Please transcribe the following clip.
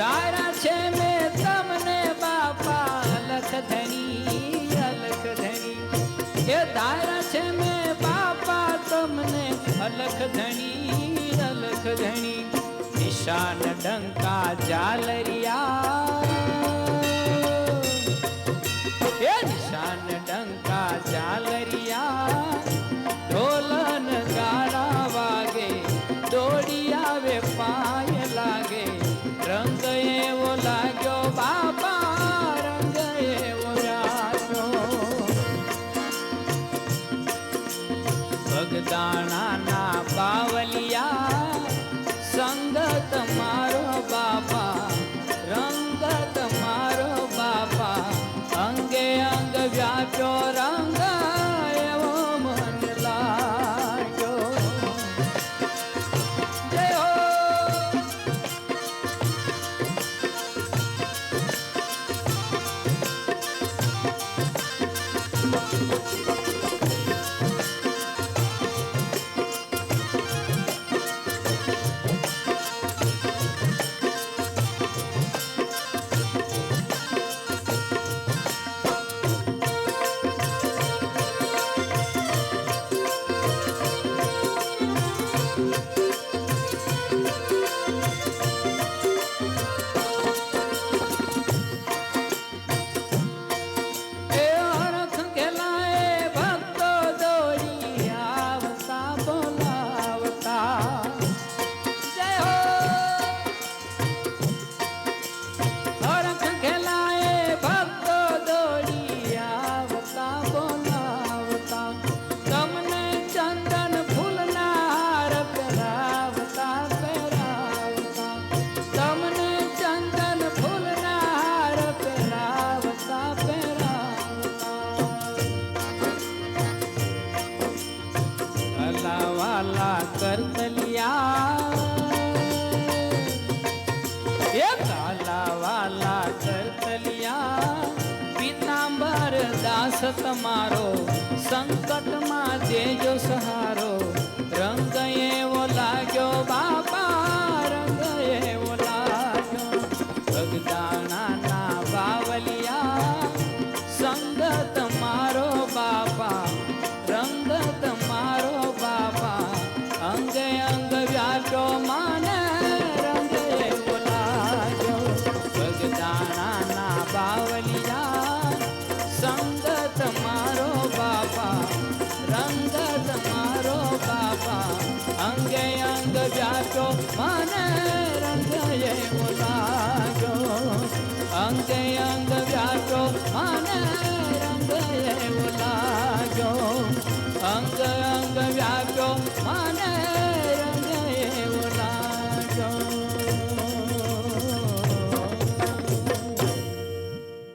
ધારા છે મેં તમને બાપા અલખ ધણી અલખ ધણી એ ધારા છે મેં બાપા તમને અલખ ધણી અલખ ધણી નિશાન ડંકા જાલરિયા એ નિશાન ડંકા જાલરિયા ઢોલન ગાડા વાગે દોડી આવે પાય લાગે રંગ એવો લાગ્યો બાપા રંગ એવો લાગ્યો ભગદાણાના બાવલિયા સંગત મારો બાપા રંગ તમારો બાપા અંગે અંગ વ્યાપ્યો રંગ એવો મન લાગ્યો જય હો કરતલિયા એ કાલા વાલા કરતલિયા પીતાંબર દાસ તમારો સંકટમાં દેજો સહારો રંગ એવો લાગ્યો બાપા રંગ એવો લાગ્યો ભગદાણાના બાવલિયા સંગત મારો બાપા રંગ તમારો બાપા અંગે અંગ વ્યાપ્યો માને રંગ એવો લાગ્યો ભગદાણાના બાવલિયા સંગત મારો બાપા રંગ તમારો બાપા અંગે અંગ વ્યાપ્યો માને રંગ એવો લાગ્યો અંગે અંગ વ્યાપ્યો માને રંગ એવો લાગ્યો અંગ અંગ વ્યાપ્યો માને